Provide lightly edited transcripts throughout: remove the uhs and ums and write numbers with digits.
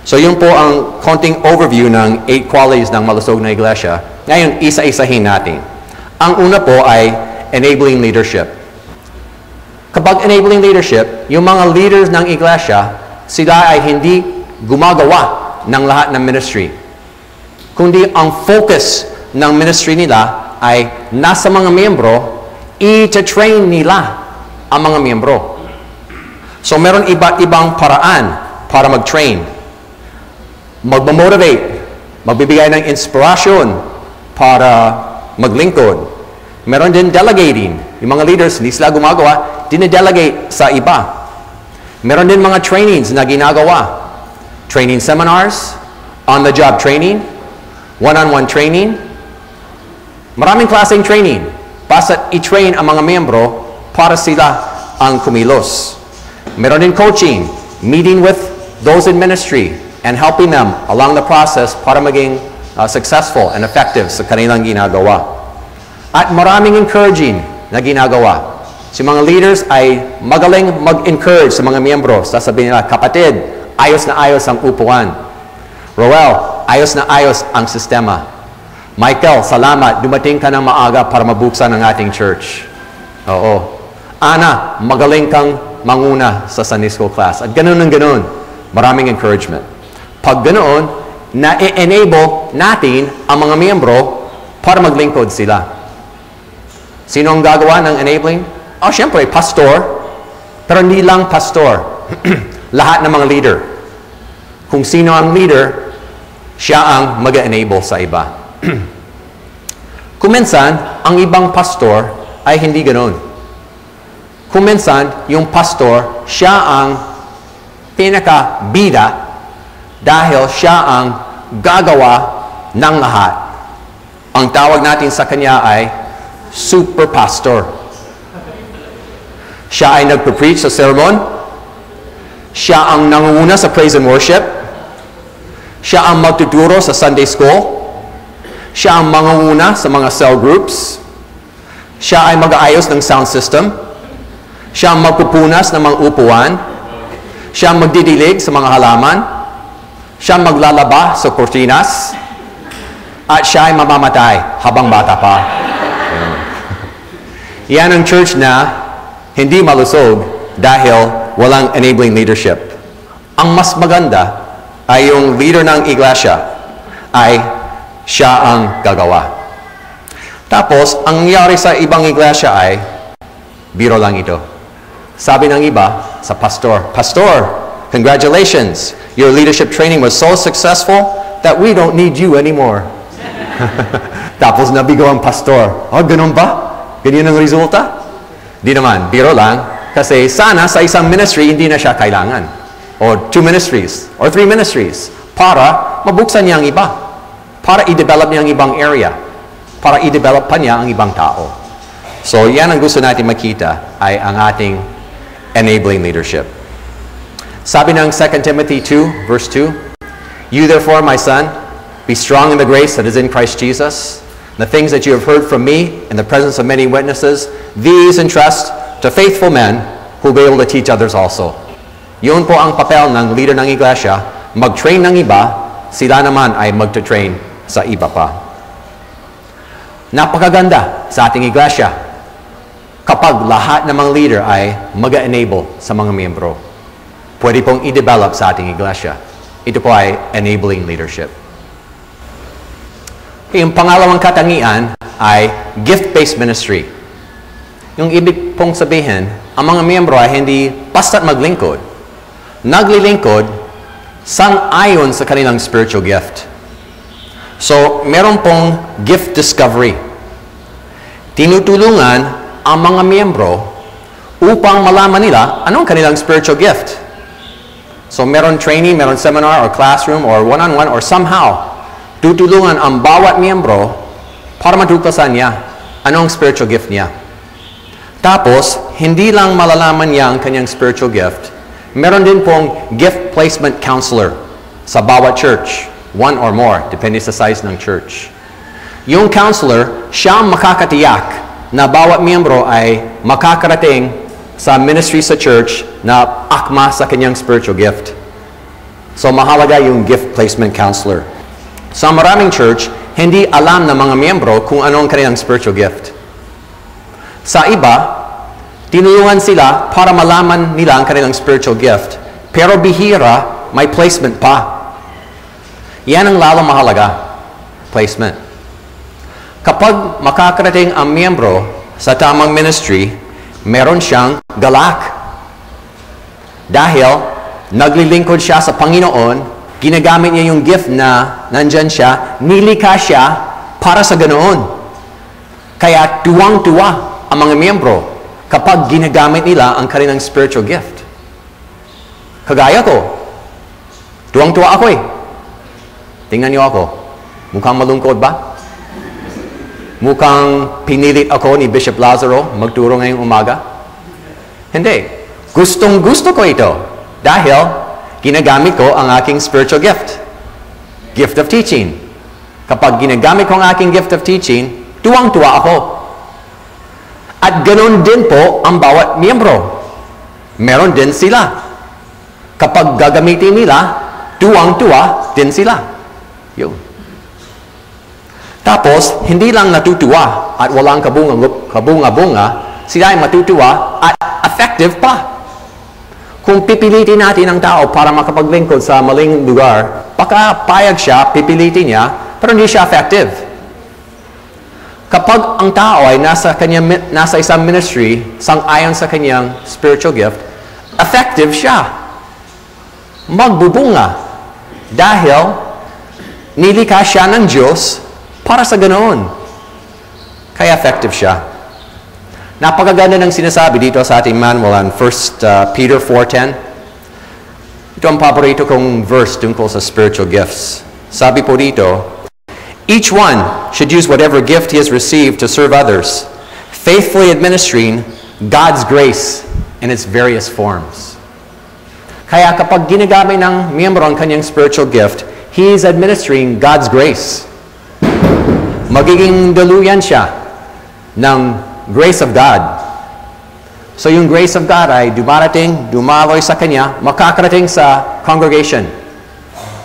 So yun po ang konting overview ng 8 qualities ng malusog na iglesia. Ngayon, isa-isahin natin. Ang una po ay enabling leadership. Kapag enabling leadership, yung mga leaders ng iglesia, sila ay hindi gumagawa ng lahat ng ministry. Kundi ang focus ng ministry nila ay nasa mga miyembro, i-train nila ang mga miyembro. So meron iba't ibang paraan para mag-train. Mag-motivate, magbibigay ng inspirasyon para maglingkod. Meron din delegating. Yung mga leaders, hindi sila gumagawa, dine-delegate sa iba. Meron din mga trainings na ginagawa. Training seminars, on-the-job training, one-on-one training. Maraming klaseng training. Basta i-train ang mga miyembro para sila ang kumilos. Meron din coaching, meeting with those in ministry, and helping them along the process para maging successful and effective sa kanilang ginagawa. At maraming encouraging na ginagawa. Si mga leaders ay magaling mag-encourage sa mga miyembro. Sasabihin nila, kapatid, ayos na ayos ang upuan. Roel, ayos na ayos ang sistema. Michael, salamat, dumating ka ng maaga para mabuksan ang ating church. Oo. Ana, magaling kang manguna sa Sunday School class. At ganun ng ganun. Maraming encouragement. Pag ganoon, na-enable natin ang mga miyembro para maglingkod sila. Sino ang gagawa ng enabling? Oh, syempre, pastor. Pero hindi lang pastor. Lahat ng mga leader. Kung sino ang leader, siya ang mag-enable sa iba. Kuminsan, ang ibang pastor ay hindi ganoon. Kuminsan, yung pastor, siya ang pinaka-bida dahil siya ang gagawa ng lahat. Ang tawag natin sa kanya ay super pastor. Siya ay nagpe-preach sa sermon. Siya ang nangunguna sa praise and worship. Siya ang magtuturo sa Sunday School. Siya ang mangunguna sa mga cell groups. Siya ay mag-aayos ng sound system. Siya ang magpupunas ng mga upuan. Siya ang magdidilig sa mga halaman. Siya maglalaba sa kortinas. At siya ay mamamatay habang bata pa. Yan ang church na hindi malusog dahil walang enabling leadership. Ang mas maganda ay yung leader ng iglesia ay siya ang gagawa. Tapos, ang nangyari sa ibang iglesia ay biro lang ito. Sabi ng iba sa pastor, Pastor, congratulations! Your leadership training was so successful that we don't need you anymore. Tapos nabigo ang pastor. Oh, ganun ba? Ganyan ang resulta? Di naman, biro lang. Kasi sana sa isang ministry, hindi na siya kailangan. Or 2 ministries, or 3 ministries. Para mabuksan niya ang iba. Para i-develop niya ang ibang area. Para i-develop pa niya ang ibang tao. So, yan ang gusto natin makita ay ang ating enabling leadership. Sabi ng 2 Timothy 2, verse 2, You therefore, my son, be strong in the grace that is in Christ Jesus. The things that you have heard from me in the presence of many witnesses, these entrust to faithful men who will be able to teach others also. Yun po ang papel ng leader ng iglesia, mag-train ng iba, sila naman ay mag-train sa iba pa. Napakaganda sa ating iglesia kapag lahat ng mga leader ay mag-enable sa mga miyembro. Pwede pong i-develop sa ating iglesia. Ito po ay enabling leadership. Yung pangalawang katangian ay gift-based ministry. Yung ibig pong sabihin, ang mga miyembro ay hindi basta't maglingkod. Naglilingkod sang-ayon sa kanilang spiritual gift. So, meron pong gift discovery. Tinutulungan ang mga miyembro upang malaman nila anong kanilang spiritual gift. So, meron training, meron seminar, or classroom, or one-on-one, or somehow, tutulungan ang bawat miyembro para matuklasan niya anong spiritual gift niya. Tapos, hindi lang malalaman niya ang kanyang spiritual gift, meron din pong gift placement counselor sa bawat church, 1 or more, depende sa size ng church. Yung counselor, siya ang makakatiyak na bawat miyembro ay makakarating sa ministry sa church na akma sa kanyang spiritual gift. So mahalaga yung gift placement counselor. Sa maraming church, hindi alam ng mga miyembro kung ano ang kanilang spiritual gift. Sa iba, tinulungan sila para malaman nila ang kanilang spiritual gift. Pero bihira, may placement pa. Yan ang lalo mahalaga. Placement. Kapag makakarating ang miyembro sa tamang ministry, meron siyang galak. Dahil naglilingkod siya sa Panginoon, ginagamit niya yung gift na nandyan siya, nilikha siya para sa ganoon. Kaya tuwang-tuwa ang mga miyembro kapag ginagamit nila ang kanilang spiritual gift. Kagaya ko, tuwang-tuwa ako eh. Tingnan niyo ako. Mukhang malungkot ba? Mukhang pinilit ako ni Bishop Lazaro magturo ngayong umaga? Hindi. Gustong-gusto ko ito. Dahil ginagamit ko ang aking spiritual gift. Gift of teaching. Kapag ginagamit ko ang aking gift of teaching, tuwang-tuwa ako. At ganoon din po ang bawat miyembro. Meron din sila. Kapag gagamitin nila, tuwang-tuwa din sila. Yun. Tapos, hindi lang natutuwa at walang kabunga-bunga, sila ay matutuwa at effective pa. Kung pipilitin natin ang tao para makapaglingkod sa maling lugar, baka payag siya, pipilitin niya, pero hindi siya effective. Kapag ang tao ay nasa isang ministry, sang-ayon sa kanyang spiritual gift, effective siya. Magbubunga. Dahil nilikha siya ng Diyos para sa ganoon. Kaya effective siya. Napakaganda ng sinasabi dito sa ating manual on 1 Peter 4:10. Ito ang paborito kong verse tungkol sa spiritual gifts. Sabi po dito, each one should use whatever gift he has received to serve others, faithfully administering God's grace in its various forms. Kaya kapag ginagamit ng miyembro ang kanyang spiritual gift, he is administering God's grace. Magiging daluyan siya ng grace of God. So yung grace of God ay dumaloy sa kanya, makakarating sa congregation.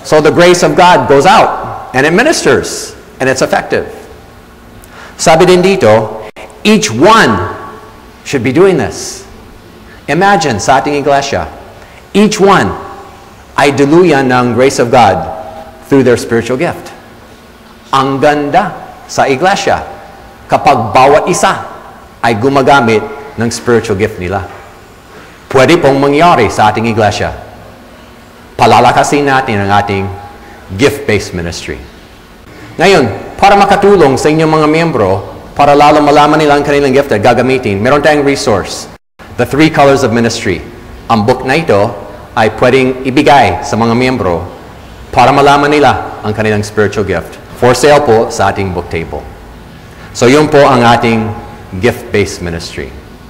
So the grace of God goes out and it ministers and it's effective. Sabi din dito, each one should be doing this. Imagine sa ating iglesia, each one ay daluyan ng grace of God through their spiritual gift. Ang ganda sa iglesia kapag bawat isa ay gumagamit ng spiritual gift nila. Pwede pong mangyari sa ating iglesia. Palalakasin natin ang ating gift-based ministry. Ngayon, para makatulong sa inyong mga miyembro, para lalo malaman nila ang kanilang gift at gagamitin, meron tayong resource, The 3 Colors of Ministry. Ang book na ito ay pwedeng ibigay sa mga miyembro para malaman nila ang kanilang spiritual gift. For sale po sa ating book table. So yun po ang ating gift-based ministry.